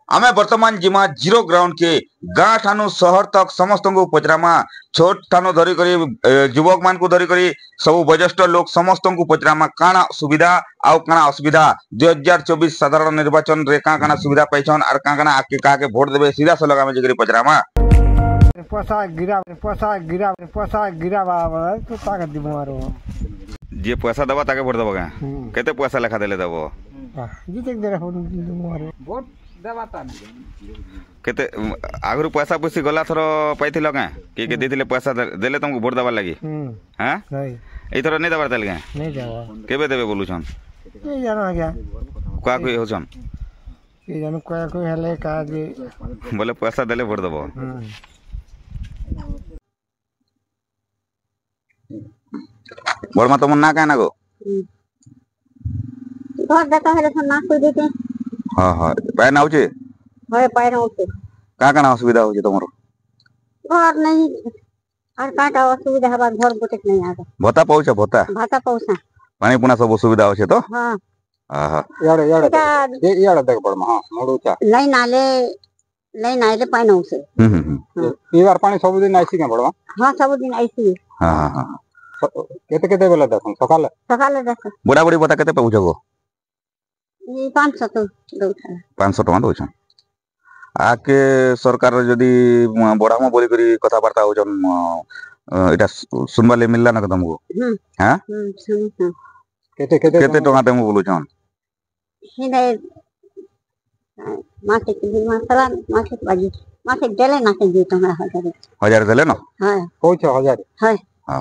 आमे वर्तमान जिमा जीरो ग्राउंड के गाँ ठानु शहर तक समस्त को पचरामा छोट ठानु धरी करी युवक मान को धरी करी सब वरिष्ठ लोग समस्त को पचरामा काना सुविधा आउ काना असुविधा 2024 साधारण निर्वाचन रे काना सुविधा पाइछन आर काना आके काके वोट देबे सीधा से लगामे जिकरी पचरामा पैसा गिरा बाबा तो ताकत दिबो आरो जे पैसा दबा ताके वोट देबो का केते पैसा लेखा देले देबो जीते दे दिबो आरो वोट केते आगरु पैसा पुसी गला थरो पाइथिल का के देथिले पैसा देले तुमको वोट दबार लागि हां नहीं एथरो नै दबार तल का नै देबो केबे देबे बोलु छन ए जानो आज्ञा का कोई हो छन ए जानो कोई हेले का जे बोले पैसा देले वोट दबो बड़मा तुम ना का ना गो घर देखा है तो ना कोई देते हां हां पाए ना होचे होय पाए ना होचे का असुविधा होचे तमरो घर नहीं और काटा असुविधा है घर बोटे नहीं आगे भत्ता पाउछा भत्ता पाउछा पानी पुना सब सुविधा होचे तो हां हां याडे देख पड़मा हां मोडुचा नहीं नाले पाए ना होचे ई बार पानी सब दिन आइसी के पड़मा हां सब दिन आइसी हां हां केते बेला देखन सकाले देख बुढ़ा बुढ़ी भत्ता केते पाउछो गो ये 500 तो दउछा 500 टका दउछन आके सरकार जदी बड़ामा बोली करी कथा वार्ता होजन एटा सुनबा ले मिलला ना तुमको हां केते टका तुम बोलु छन हिने मासे के मसाला मासे बाजी मासे देले ना के जे हमरा 1000 देले ना हां कोछ 1000 हां हां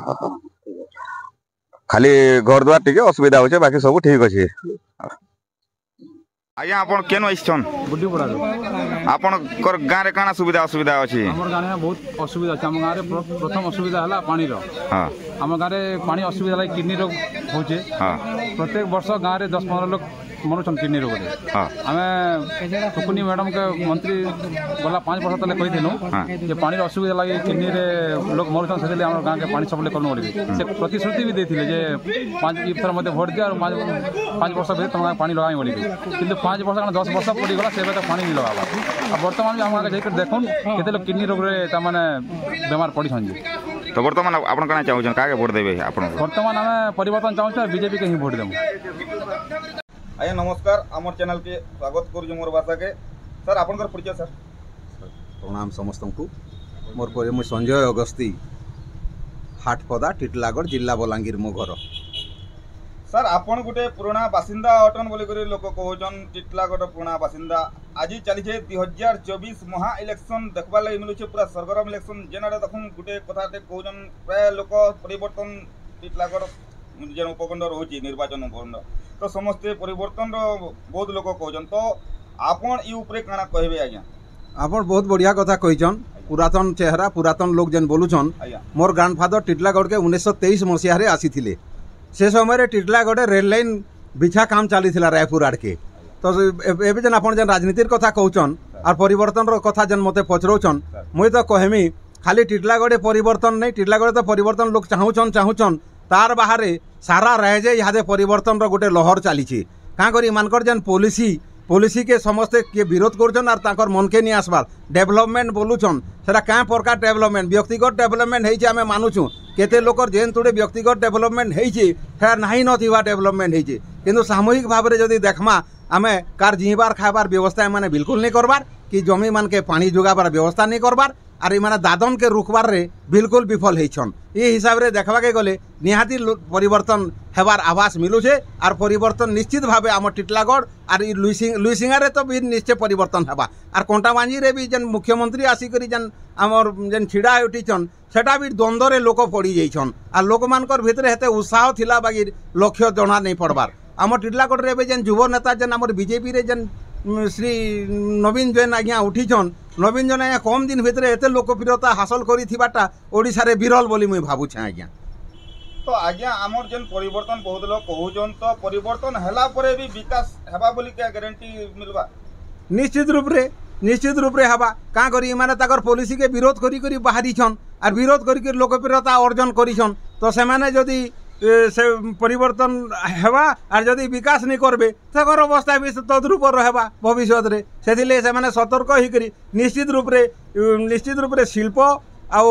खाली घर द्वार टिके असुविधा होचे बाकी सब ठीक अछि आया आपण केनो आइछन बुड्डी पड़ा आपण कर गां रे काना सुविधा असुविधा अछि हमर गां रे बहुत असुविधा अछि हम गां रे प्रथम असुविधा हला पानी रो हां हम गां रे पानी असुविधा लाई किडनी रोग होचे हां प्रत्येक वर्ष गां रे 10-15 लोग मनुछन किडनी रोग रे हां हमें टुकुनी मैडम के मंत्री गला 5 वर्ष तले कहि देनु जे पानी रो असुविधा लाई किडनी रे लोग मनुछन सेले हमर गां के पानी सबले करनो बोली से प्रतिश्रुति भी देथिले जे 5 इफर मध्ये वोट दे और 5 वर्ष भे तुम पानी लगाई बोली किंतु 5 वर्ष 10 वर्ष पड़ी गला से तो पानी नहीं लगावा अब वर्तमान में हम आगे जाकर देखन केते लोग किडनी रोग रे त माने बीमार पड़ी छन जी तो वर्तमान आपण कना चाहू छन काके वोट देबे आपण वर्तमान हमें परिवर्तन चाहू छ बीजेपी के ही वोट देमु आया नमस्कार हमर चैनल के स्वागत करू मोर भाषा के सर आपनकर परिचय सर प्रणाम समस्त को मोर पर मु संजय अगस्ती हाटपदा टिटलागढ़ जिला बलांगीर मो घर सर आपण गुटे पुराना बासिंदा अटन बोली करी लोक कहउछन टिटलागढ़ पुराना बासिंदा आज चली छे 2024 महा इलेक्शन देखबा लागि मिलु छे पूरा सरगरम इलेक्शन जेनारे देखुन गुटे कथाते कहउछन प्राय लोक परिवर्तन टिटलागढ़ जेन उपखंड रहउची निर्वाचन उपखंड तो समस्त परिवर्तन रो बहुत लोक कहउछन तो आपण ई ऊपर काना कहबे आज्ञा आपण बहुत बढ़िया कथा कहिछन पुरातन चेहरा पुरातन लोग जेन बोलुछन मोर ग्रांडफादर टिटलागढ़ के 1923 मसिया रे आसीथिले से समय टिटलागढ़ रेल लाइन बिछा काम चली रायपुर आड़ के तो एबे जन आपण जन राजनीतिर कथा कहउछन और परिवर्तन रो कथा जन मते पचरौछन मुई तो कहमी खाली टिटलागढ़ परिवर्तन नहीं टिटलागढ़ तो परिवर्तन लोग चाहूछन तार बाहर सारा रायजे इहादे परिवर्तन रो गोटे लहर चली क्या करी मानकर जन पॉलिसी के समस्ते किए विरोध करछन और ताकर मन के नहीं आसबार डेवलपमेंट बोलुछन सेटा क्या प्रकार डेवलपमेंट व्यक्तिगत डेवलपमेंट होइछे आमे मानुछु केते लोकर जेन तुड़े व्यक्तिगत डेवलपमेंट होइछे फेर नाही नथिवा डेवलपमेंट होइछे किंतु सामूहिक भाव में जदि देखमा आमे कार जीवार खाबार व्यवस्था माने बिल्कुल नहीं करबार कि जमी मान के पानी जोगाबार व्यवस्था नहीं करबार और माने दादन के रुकबार रे बिल्कुल विफल होइछन ये हिसाब रे देखबा के गले निहाती परिवर्तन हेबार आभास मिलुछे और परिवर्तन निश्चित भावे आम टिटलागढ़ और लुइसिंगा तो भी निश्चय परिवर्तन हेबा और कंटाबांजी रे भी जन मुख्यमंत्री आसिकरी जन आमर जन छिड़ा उठीछन सेटा भी द्वंद्व लोक पड़ी जाइछन और लोक मानकर भितर हेते उत्साह थिला बाकी लक्ष्य जणा नहीं पड़बार आम टिटलागढ़ रे जन युव नेता जन आमर बीजेपी रे जन श्री नवीन जैन आज्ञा उठीछन नवीन जैन आज्ञा कम दिन भितर एते लोकप्रियता हासिल करिथिबाटा ओडिसा रे विरल बोली मुई भाबुछे आज्ञा तो आज्ञा आमर जेन परिवर्तन बहुत लोग कहउछन तो परिवर्तन हला परे भी विकास हेबा बोली क्या गारंटी मिलबा निश्चित रूप रे हवा का करी माने ताकर पॉलिसी के विरोध करी बाहरी छन और विरोध करी लोकप्रियता अर्जन करिछन तो से माने जदी से परिवर्तन हेबा आर जदि विकास नहीं करबे तकर अवस्था भी तद्रूप रहबा भविष्य रे सेथिले से माने सतर्क ही करी निश्चित रूप रे शिल्प आ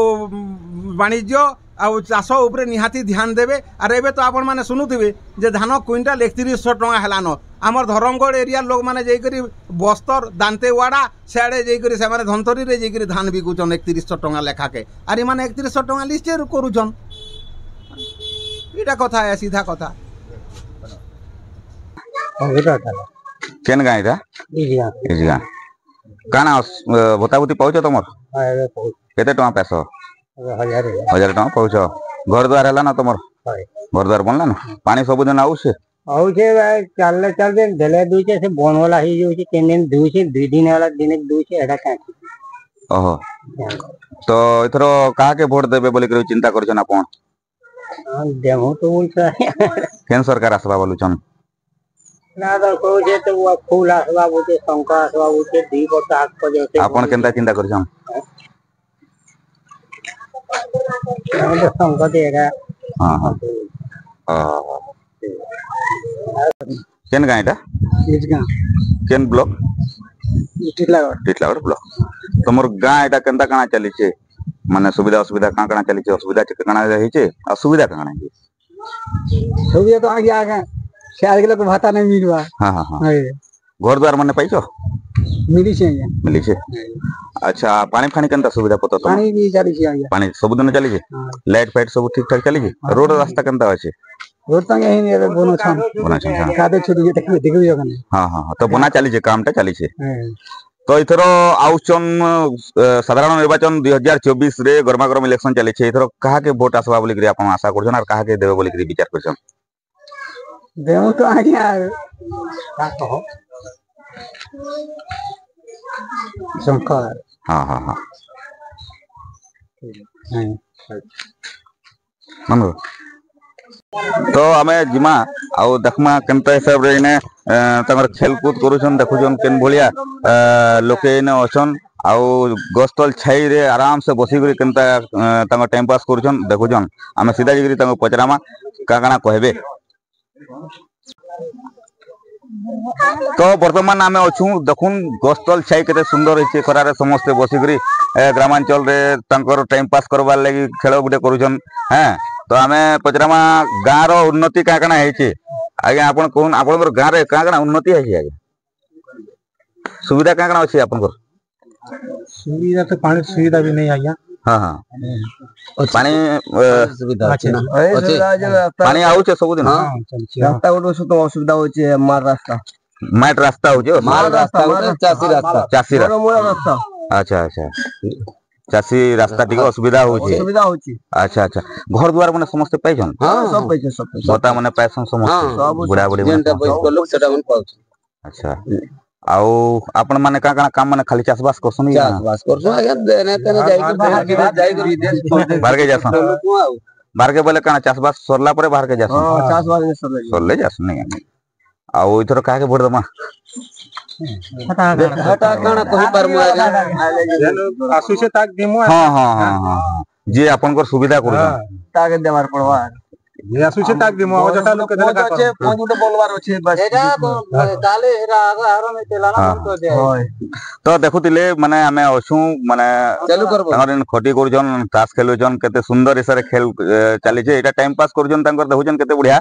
वाणिज्य आउ चाष उपरे निहाती ध्यान देवे आर एबे तो आपण माने सुनुथिबे जे धान क्विंटाल 3100 टका हेलान आमर धरमगढ़ एरिया लोक माने जैकरी बस्तर दांतेवाड़ा सियाड़े जैकरी से माने धनतरी रे जैकरी धान बिकुचन 3100 टका लेखा के आर माने 3100 टका लिस्ट करूछन इटा कथा है सीधा कथा केन गाँ इटा इजगा काना भत्ताभूति पाउछ तमर केते टका पैस 1000 टका पाउछ घर द्वार हैला ना तमर घर द्वार बनला ना पानी सब दिन आउछे चल दिन देले दुचे से बनवाला ही जोचे 3 दिन दुचे 2 दिन वाला दिन दुचे एडा का ओहो तो इथरो कहा के वोट देबे बोली कर चिंता करछन आपण देमो तो बोलछा केन सरकार आसबा बोलुछन ना तो कोजे तो वो फूल आसबा बोते शंका आसबा बोते दी बता आग पर जैसे आपण केनता चिंता करछन शंका देगा हां हां केन गाँ इटा इजगा केन ब्लॉक टिटलागढ़ ब्लॉक तमर गाँ इटा केनता काना चली छे माने सुविधा असुविधा काना चली छे असुविधा काना रही छे असुविधा काना है सुविधा तो आगे आगे से आज के भाता नहीं मिलवा हां हां हां घर द्वार माने पाइछो मिली छे अच्छा पानी फानी केनता सुविधा पतो पानी भी चली छे पानी सब दिन चली छे लाइट फाइट सब ठीक ठाक चली छे रोड रास्ता केनता अछि रोड तो यही नहीं बोनो छन खादे छुटी देखियो कने हां हां तो बना चली छे कामटा चली छे तो इथरो आउचन साधारण निर्वाचन 2024 रे गरमागरम इलेक्शन चली छे इथरो कहा के वोट आसबा बोली करी आपण आशा करछन और कहा के देबे बोली करी विचार करछन देऊ तो आगे यार का कहो शंकर हां हां हां मानो तो आमे जिमा आउ देखमा केनता हिसाब रे ने तंगर खेलकूद करूछन देखुछन केन भलिया लोके ने अछन आउ गस्तल छाई रे आराम से बसी करी केनता तंग टाइम पास करूछन देखुछन आमे सीधा जिगरी तंग पचरामा काना कहबे तो वर्तमान आमे अछु देखुन गस्तल छाई केते सुंदर हिचे खरा रे समस्त बसी करी ग्रामांचल रे तंकर टाइम पास करबार लागि खेल गुटे करूछन हैं तो आमे पचरामा गाँ रो उन्नति का काना हेचे आगे आपण कोन आपण गाँ रे का काना उन्नति हेचे आगे सुविधा का काना अछि आपण को सुविधा तो पानी सुविधा भी नहीं आया हां हां पानी सुविधा अछि ना पानी आउछ सब दिन रास्ता गोटो से तो असुविधा होचे मार रास्ता माट रास्ता होजे मार रास्ता चासी रास्ता अच्छा अच्छा चासी रास्ता टिक असुविधा होची अच्छा अच्छा घर द्वार माने समस्त पाइछन हां सब पाइछन बता माने पाइछन समस्त बुढ़ा बुढ़ी जेंटा बयस्क लोग सेटा मन पाउछ अच्छा आउ आपण माने का काम माने खाली चासबास करसन आगे देने तेने जाई के विदेश बाहर के जासन बाहर के बोले काना चासबास सरला परे बाहर के जासन हां चासबास सरले जासन नहीं आउ इथरो का के वोट दमा हटा काना कहि पर मु आसु से ताक दिमु हां हां हां जे आपन को सुविधा करू ताके देवार पड़वा ये आसु से ताक दिमु जटा लोग के देला अच्छे पहुंच तो बोलवार अछि बस एटा तो काले हेरा आरो में तेला ना तो दे तो देखुतिले माने आमे अछु माने चालू करबो हमर खटी करजन तास खेलुजन केते सुंदर इसारे खेल चली जे एटा टाइम पास करजन तांकर देखुजन केते बढ़िया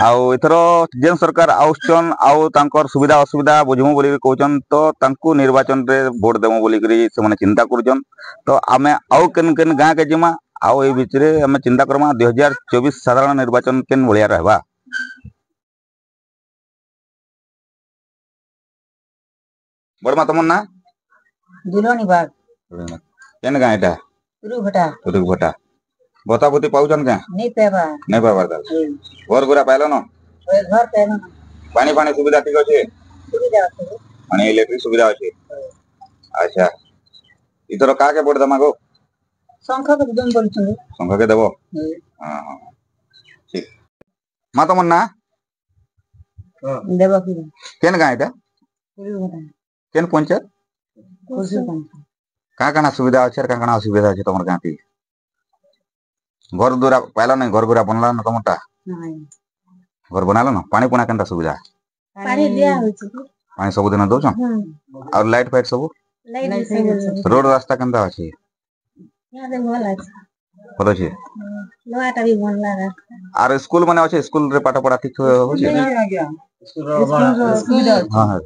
आउ इथरो जेन सरकार आउचन आउ तांकर सुविधा असुविधा बुझमु बोली कहउचन तो तांकु निर्वाचन रे वोट देमु बोली करी से माने चिंता करजन तो आमे आउ केन केन गां के जिमा आउ ए बिच रे आमे चिंता करमा 2024 साधारण निर्वाचन केन बढ़िया रहबा बड़मा तमन ना दिलोनी बाग केन गां एटा रुघटा बता बुती पाउचन का नहीं पेबा दा घर गुरा पाइलो न घर पेनो पानी पानी सुविधा ठीक अछि सुविधा अछि पानी इलेक्ट्रिक सुविधा अछि अच्छा इधर का के वोट दमा गो संख्या के दम बोलछन संख्या के देबो हां हां ठीक मा तमन ना देबो की केन गां एटा केन पंचायत का काना सुविधा अछि का काना असुविधा अछि तमर गां ती घर दुरा पाइला नहीं घर गुरा बनला न तमटा घर बनालो ना पानी पुना केनता सुविधा पानी दिया होची पानी सब दिन दउछन और लाइट फाइट सब लाइट सब रोड रास्ता केनता अछि यहाँ से भल अछि भल अछि लोहाटा भी भल लागा आर स्कूल माने अछि स्कूल रे पाठ पढ़ा ठीक होछि स्कूल सुविधा हां हां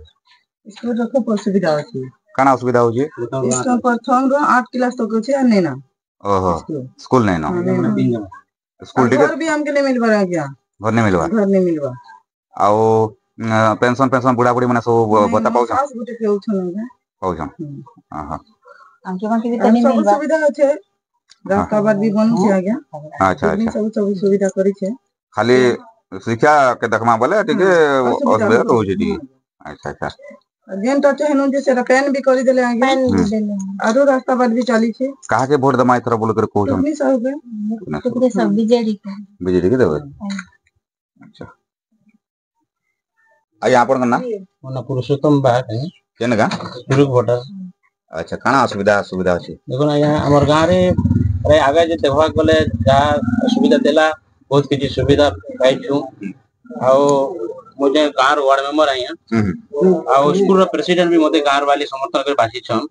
स्कूल रो खूब सुविधा अछि काना असुविधा होछि स्कूल प्रथम रो 8 क्लास तक अछि आ नै ना ओहो स्कूल नै ना स्कूल टिके घर भी हमके नहीं मिलबा गया घर नै मिलवा आउ पेंशन पेंशन बुढ़ा बुढ़ी माने सब बता पाउछन पास गुटे केउछन पाउछन हां हां हमके मन के भी तनी मिलबा सुविधा अछि रास्ता बार भी बन छै आज्ञा अच्छा अच्छा सब सुविधा करी छै खाली शिक्षा के देखमा बोले टिके असुविधा होछि टिके अच्छा अच्छा जेनटा चाहनु जे सेटा पेन भी करी देले आज्ञा आरो रास्ता बार भी चली छै कहा के वोट दमा इथरा बोल कर कहउछन अपनी सब टुकड़े सब बीजेडी के बीजेडी के देबे अच्छा आइ आपन ना मना पुरुषोत्तम बात है केन गा सुरुक वोटर अच्छा काना असुविधा सुविधा अछि देखो ना यहाँ हमर गाँव रे अरे आगे जे देखवा गले जहाँ सुविधा देला बहुत किसी सुविधा पाइछु आओ मुझे गाँव वार्ड मेंबर आई हैं आओ स्कूल रो प्रेसिडेंट भी मोदे गाँव वाली समर्थन कर बासी छन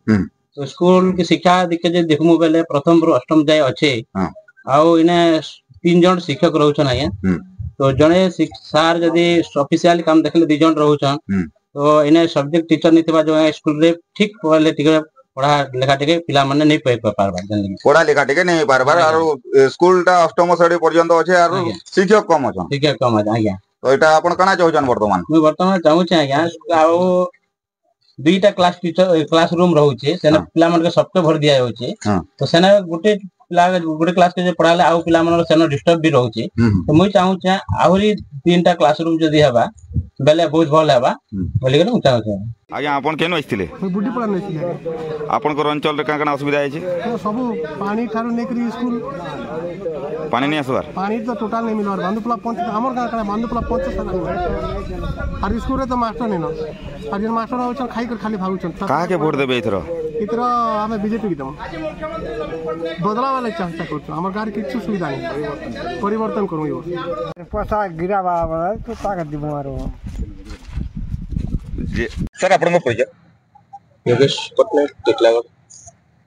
तो स्कूल की शिक्षा दिखे जे देखमु बेले प्रथम रो अष्टम जाय अच्छे आओ इने 3 जन शिक्षक रहउछन आया तो जने सर जदी ऑफिशियल काम देखले 2 जन रहउछन तो इने सब्जेक्ट टीचर नितिबा जो स्कूल रे ठीक पहले टिके पढ़ा लेखा टिके पिला माने नहीं पढ़ पारबा जनली पढ़ा लेखा टिके नहीं पारबार और स्कूल टा अष्टम श्रेणी पर्यंत अछि और शिक्षक कम अछन शिक्षक कम अछि आज्ञा तो एटा अपन कना चाहउछन वर्तमान मैं वर्तमान चाहू छै आज्ञा आओ 2टा क्लास टीचर क्लास रूम रहउ छै सेना पिला मन के सबके भर दिया होछि तो सेना गुटे पिला गुटे क्लास के जे पढ़ाले आउ पिला मन सेना डिस्टर्ब भी रहउ छै तो मैं चाहू छै आहुरी 3टा क्लास रूम जदी हबा बेले बहुत भल हबा बोली के चाहू छै आज्ञा अपन केन आइथिले बुड्डी पड़ा नहीं आपन को अंचल रे काना असुविधा अछि सब पानी ठारू नहीं करी स्कूल पानी नहीं आसबार पानी तो टोटल नहीं मिलवार बांदुपला पंच हमर गांव का बांदुपला पंच और स्कूल रे तो मास्टर नहीं न और जे मास्टर होछन खाई कर खाली भागुछन कहा के वोट देबे इथरो इतरा हमें बीजेपी की दम बदला वाला चाहता करछ हमर गांव के किछु सुविधा नहीं परिवर्तन करू यो पैसा गिरा बाबा तो ताकत दिबो मारो जे सर आपन को परिचय योगेश पटनायक टिटलागढ़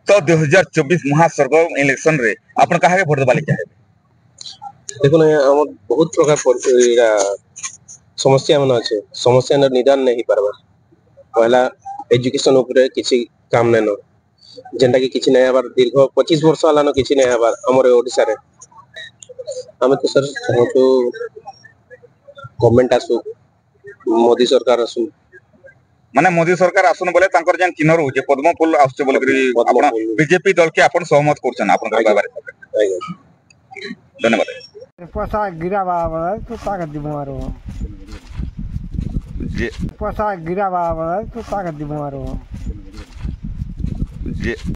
तो 2024 महासरगम इलेक्शन रे आपन कहा के वोट देबा ले चाहे देखो ना हम बहुत प्रकार समस्या मन अच्छे समस्या निदान नहीं पारबा पहला एजुकेशन ऊपर किसी काम नहीं न जेंटा कि किसी नहीं हबार दीर्घ 25 वर्ष आलान किसी नहीं हबार हमर ओडिसा रे हमें तो सर तो गवर्नमेंट आसु मोदी सरकार आसु माने मोदी सरकार आसन बोले तांकर जन चिन्ह रहउछे पद्म फूल आउछे बोले करी आपण बीजेपी दल के आपण सहमत करछन आपण बारे धन्यवाद पैसा गिरा बाबा तो ताकत दिबो मारो जे पैसा गिरा बाबा तो ताकत दिबो मारो जे